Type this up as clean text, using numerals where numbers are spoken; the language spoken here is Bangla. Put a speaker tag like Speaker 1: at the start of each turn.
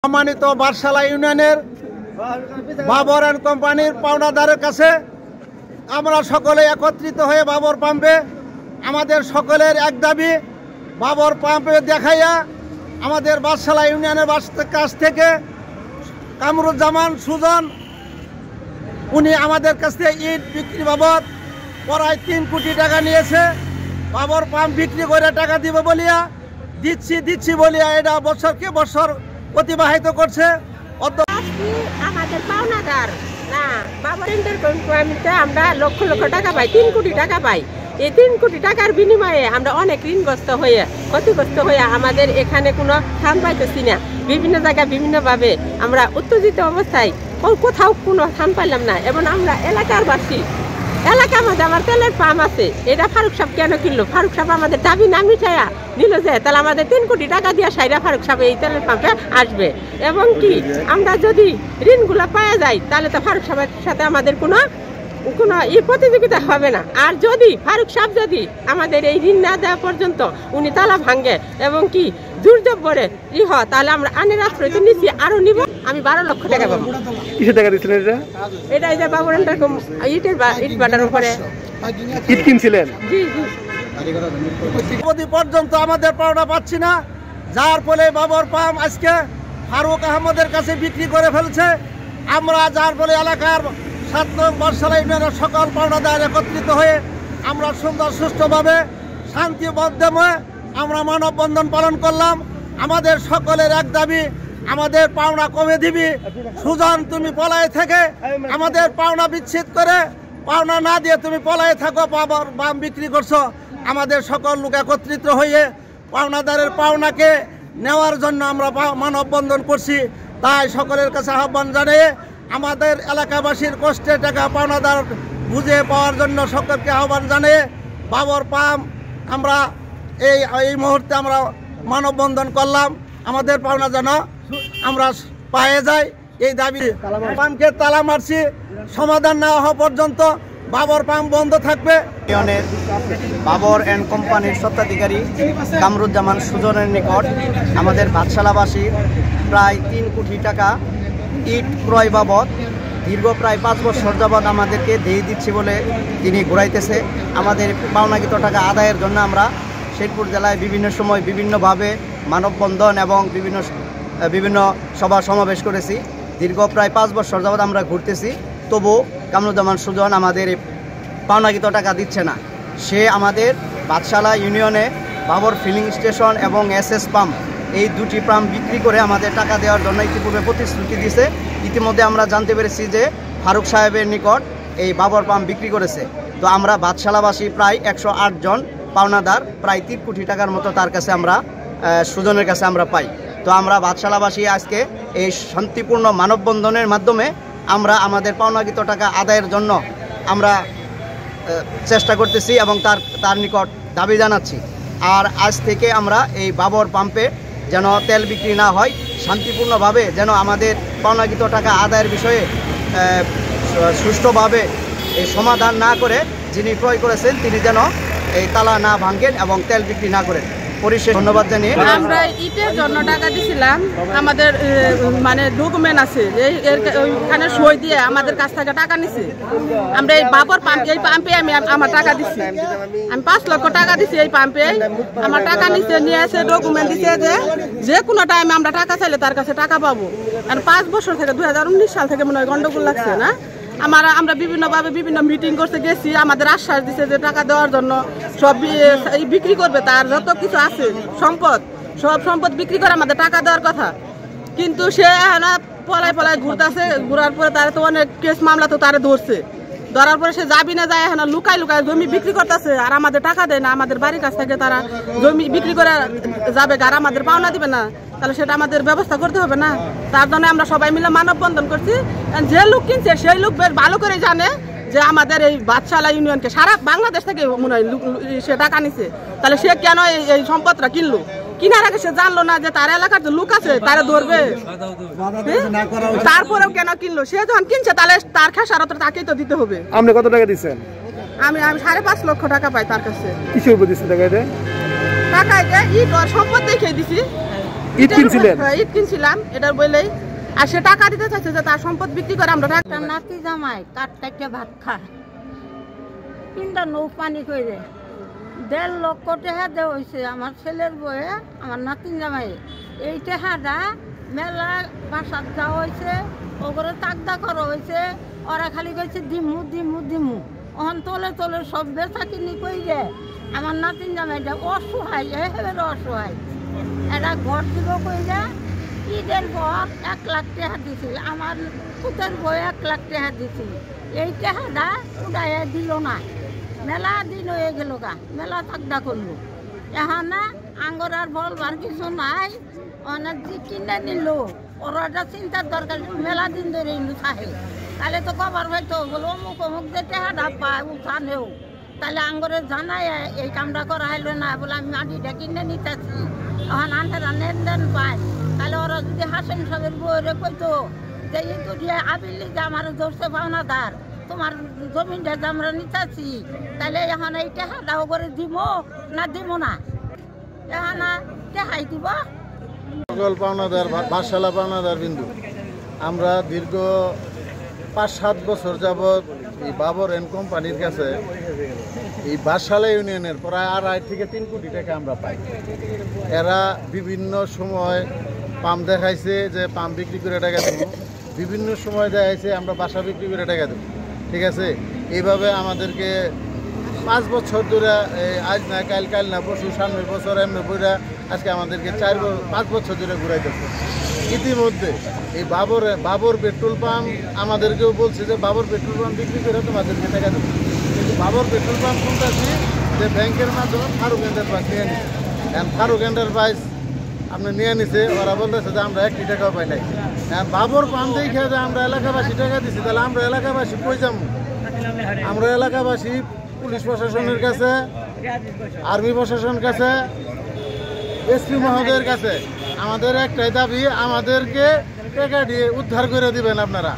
Speaker 1: সম্মানিত বারশালা ইউনিয়নের বাবর অ্যান্ড কোম্পানির পাওনাদারের কাছে আমরা সকলে একত্রিত হয়ে বাবর পাম্পে আমাদের সকলের এক দাবি, বাবর পাম্পে দেখাইয়া আমাদের বারশালা ইউনিয়নের কাছ থেকে কামরুজ্জামান সুজন উনি আমাদের কাছ থেকে ইট বিক্রি বাবদ প্রায় 3 কোটি টাকা নিয়েছে। বাবর পাম্প বিক্রি করে টাকা দিব বলিয়া দিচ্ছি বলিয়া এটা বছরকে বছর অতিবাহিত করছে।
Speaker 2: আমাদের পাওনাদার না বাবর পাম্পে আমরা লক্ষ লক্ষ টাকা পাই, 3 কোটি টাকা পাই। এই 3 কোটি টাকার বিনিময়ে আমরা অনেক ঋণগ্রস্ত হয়ে ক্ষতিগ্রস্ত হয়ে আমাদের এখানে কোনো স্থান পাইতেছি না। বিভিন্ন জায়গায় বিভিন্নভাবে আমরা উত্তেজিত অবস্থায় কোথাও কোনো স্থান পাইলাম না। এবং আমরা এলাকার বাসী, এলাকার মধ্যে আমার তেলের পাম্প আছে, এটা ফারুক সাহেব কেন কিনলো? ফারুক সাহেব আমাদের দাবি না মিটাইয়া নিল যে তাহলে আমাদের 3 কোটি টাকা দিয়ে সাইরা ফারুক সাহেব এই তেলের পাম্পে আসবে। এবং কি আমরা যদি ঋণগুলো পাওয়া যায় তাহলে তো ফারুক সাহেবের সাথে আমাদের কোনো প্রতিযোগিতা হবে না। আর যদি ফারুক সাহেব যদি আমাদের এই ঋণ না দেওয়া পর্যন্ত উনি তালা ভাঙ্গে এবং কি দুর্যোগ বলে তাহলে আমরা আনের আশ্রয় তো নিচ্ছি, আরো নিব। আমি 12 লক্ষ টাকা পাবো।
Speaker 3: কিসের টাকা দিচ্ছিলেন এটা?
Speaker 2: এটা বাবর ইট বাটার উপরে
Speaker 3: ইট কিনছিলেন?
Speaker 2: জি
Speaker 1: জি। পর্যন্ত আমাদের পাওনা পাচ্ছি না, যার ফলে বাবর পাম্প আজকে ফারুক আহমদের কাছে বিক্রি করে ফেলছে। আমরা যার ফলে এলাকার 7 নং বারশালা ইউনিয়নের সকল পাওনাদার একত্রিত হয়ে আমরা সুন্দর সুষ্ঠুভাবে শান্তিবদ্ধমে আমরা মানববন্ধন পালন করলাম। আমাদের সকলের এক দাবি, আমাদের পাওনা কমে দিবি সুজন, তুমি পলায়ে থেকে আমাদের পাওনা বিচ্ছেদ করে পাওনা না দিয়ে তুমি পলায়ে থাকো, বাবর পাম্প বিক্রি করছো। আমাদের সকল লোক একত্রিত হয়ে পাওনাদারের পাওনাকে নেওয়ার জন্য আমরা মানববন্ধন করছি। তাই সকলের কাছে আহ্বান জানিয়ে আমাদের এলাকাবাসীর কষ্টের টাকা পাওনাদার বুঝে পাওয়ার জন্য সকলকে আহ্বান জানিয়ে বাবর পাম্প আমরা এই মুহূর্তে আমরা মানববন্ধন করলাম। আমাদের পাওনা যেন আমরা পায়ে যাই এই দাবি। পাম্পকে তালা মারছি, সমাধান না হওয়া পর্যন্ত বাবর পাম্প বন্ধ থাকবে।
Speaker 4: ইউনিয়নের বাবর অ্যান্ড কোম্পানির স্বত্বাধিকারী কামরুজ্জামান সুজনের নিকট আমাদের বাদশালাবাসীর প্রায় 3 কোটি টাকা ইট ক্রয় বাবদ দীর্ঘ প্রায় 5 বছর যাবৎ আমাদেরকে দিয়ে দিচ্ছি বলে তিনি ঘুরাইতেছে। আমাদের পাওনাকৃত টাকা আদায়ের জন্য আমরা শেরপুর জেলায় বিভিন্ন সময় বিভিন্নভাবে মানববন্ধন এবং বিভিন্ন সভা সমাবেশ করেছি। দীর্ঘ প্রায় 5 বছর যাবৎ আমরা ঘুরতেছি, তবু কামরুজ্জামান সুজন আমাদের পাওনাকৃত টাকা দিচ্ছে না। সে আমাদের বাদশালা ইউনিয়নে বাবর ফিলিং স্টেশন এবং SS পাম্প এই 2টি পাম্প বিক্রি করে আমাদের টাকা দেওয়ার জন্য ইতিপূর্বে প্রতিশ্রুতি দিয়েছে। ইতিমধ্যে আমরা জানতে পেরেছি যে ফারুক সাহেবের নিকট এই বাবর পাম্প বিক্রি করেছে। তো আমরা বাদশালাবাসী প্রায় 108 জন পাওনাদার প্রায় 3 কোটি টাকার মতো তার কাছে আমরা সুজনের কাছে আমরা পাই। তো আমরা বাদশালাবাসী আজকে এই শান্তিপূর্ণ মানববন্ধনের মাধ্যমে আমরা আমাদের পাওনাকৃত টাকা আদায়ের জন্য আমরা চেষ্টা করতেছি এবং তার নিকট দাবি জানাচ্ছি। আর আজ থেকে আমরা এই বাবর পাম্পে যেন তেল বিক্রি না হয়, শান্তিপূর্ণভাবে যেন আমাদের পাওনাকৃত টাকা আদায়ের বিষয়ে সুষ্ঠুভাবে এই সমাধান না করে যিনি ক্রয় করেছেন তিনি যেন এই তালা না ভাঙেন এবং তেল বিক্রি না করেন। পরিশেষে ধন্যবাদ জানিয়ে
Speaker 2: আমরা ইটের জন্য টাকা দিছিলাম, আমাদের মানে ডকুমেন্ট আছে, ওইখানে সই দিয়ে আমাদের কাছ থেকে টাকা নিছি। আমরা এই বাবর পাম্প এই পাম্পে আমি আমার টাকা দিচ্ছি, আমি 5 লক্ষ টাকা দিচ্ছি এই পাম্পে। আমার টাকা নিচে নিয়ে এসে ডকুমেন্ট দিচ্ছে যে কোনো টাইমে আমরা টাকা চাইলে তার কাছে টাকা পাবো। আর 5 বছর থেকে 2019 সাল থেকে মনে হয় গন্ডগোল লাগছে না। আমরা বিভিন্নভাবে বিভিন্ন মিটিং করতে গেছি, আমাদের আশ্বাস দিচ্ছে যে টাকা দেওয়ার জন্য সব বিক্রি করবে, তার যত কিছু আছে সব সম্পদ বিক্রি করে আমাদের টাকা দেওয়ার কথা। কিন্তু সে পলায় ঘুরতেছে, ঘুরার পরে তারা তো অনেক কেস মামলা তো তারা ধরার পরে সে যাবি না যায় এখন লুকায় জমি বিক্রি করতেছে আর আমাদের টাকা দেয় না। আমাদের বাড়ির কাছ থেকে তারা জমি বিক্রি করে যাবে আর আমাদের পাওনা দিবে না, তাহলে সেটা আমাদের ব্যবস্থা করতে হবে না। তার জন্য আমরা সবাই মিলে মানববন্ধন করছি। যে লোক কিনছে সেই লোক বেশ ভালো করে জানে যে আমাদের এই বাদশালা ইউনিয়নকে সারা বাংলাদেশ থেকে মনে হয় সে টাকা নিছে, তাহলে সে কেন এই সম্পদটা কিনলো? কিনার আগে সে জানলো না যে তার এলাকার যে লোক আছে তারা ধরবে, তারপরেও কেন কিনলো? সে যখন কিনছে তাহলে তার খেসারত তাকেই তো দিতে হবে।
Speaker 3: আপনি কত টাকা দিচ্ছেন?
Speaker 2: আমি 5.5 লক্ষ টাকা পাই তার কাছে।
Speaker 3: কিসের উপর দিচ্ছেন টাকা?
Speaker 2: টাকা ইট সম্পদ দেখে দিছি।
Speaker 3: ইট কিনছিলেন?
Speaker 2: ইট কিনছিলাম এটার বলেই। আর সে টাকা দিতে চাইছে যে তার সম্পদ বিক্রি করে আমরা টাকা।
Speaker 5: নাতি জামাই কাঠ কাটে ভাত খায়, তিনটা নৌ পানি করে 1.5 লক্ষ টাকা দেওয়া হয়েছে আমার ছেলের বয়ে, আমার নাতিন জামাই। এই টাকাটা মেলা বাসাত যাওয়া হয়েছে, ওগুলো তাকদা করা হয়েছে, ওরা খালি কইছে দিমু দিমু দিমু। ওখান তলে তলে সব বেচা কিনি কইরে আমার নাতিন জামাইটা অসহায়, একেবারে অসহায়। এটা ঘর দিব কইরে ঈদের পর 1 লাখ টাকা দিছিল, আমার পুতের বই 1 লাখ টাকা দিছিল। এই টাকাটা উড়াইয়া দিল না, মেলা দিন হয়ে গেল গা, মেলা তাকদা করলো। এখন আঙ্গর আর বলবার কিছু নাই, অনেক যে কিনে নিল ওরা একটা চিন্তার দরকার, মেলা দিন ধরে ইন্দু থাকে। তাহলে তো কবার হয়তো বলো অমুক অমুক যে টাকাটা পায় উঠানেও, তাহলে আঙ্গরে জানাই এই কামটা করা হইলো না, বলে আমি মাটিটা কিনে নিতেছি, এখন আন্ধারা লেনদেন পায়। তাহলে ওরা যদি হাসেন সবের বইরে কইতো যে ইঁদু দিয়ে আবিলি যে আমার ধরছে পাওনাদার, তোমার জমিনটা যে আমরা নিতেছি, তাহলে এখন এই টাকাটাও করে দিব না দিব না, এখন টাকাই দিব।
Speaker 1: সকল পাওনাদার, বাদশালা পাওনাদার বিন্দু, আমরা দীর্ঘ 5-7 বছর যাবৎ এই বাবর অ্যান্ড কোম্পানির কাছে এই বাদশালা ইউনিয়নের প্রায় 2.5 থেকে 3 কোটি টাকা আমরা পাই। এরা বিভিন্ন সময় পাম্প দেখাইছে যে পাম্প বিক্রি করে টাকা দেবো, বিভিন্ন সময় দেখাইছে আমরা বাসা বিক্রি করে টাকা দেবো, ঠিক আছে। এইভাবে আমাদেরকে 5 বছর ধরে, আজ না কাল, কাল না পরশু, 90 বছর এমনি বইরা আজকে আমাদেরকে 5 বছর ধরে ঘুরাইতেছে। ইতিমধ্যে এই বাবর পেট্রোল পাম্প আমাদেরকেও বলছে যে বাবর পেট্রোল পাম্প বিক্রি করে তোমাদেরকে টাকা দেবো, কিন্তু বাবর পেট্রোল পাম্প শুনতেছি যে ব্যাংকের মাধ্যমে ফারুক এন্টারপ্রাইজ নিয়ে নিচ্ছে। এখন ফারুক এন্টারপ্রাইজ আপনি নিয়ে নিছে, ওরা বলতেছে যে আমরা 1 টাকাও পাই নাই। বাবর পাম্প দেখে যে আমরা এলাকাবাসী টাকা দিচ্ছি, তাহলে আমরা এলাকাবাসী কই যাবো? আমরা এলাকাবাসী পুলিশ প্রশাসনের কাছে, আর্মি প্রশাসনের কাছে, এসপি মহোদয়ের কাছে আমাদের একটাই দাবি, আমাদেরকে টাকা দিয়ে উদ্ধার করে দিবেন আপনারা।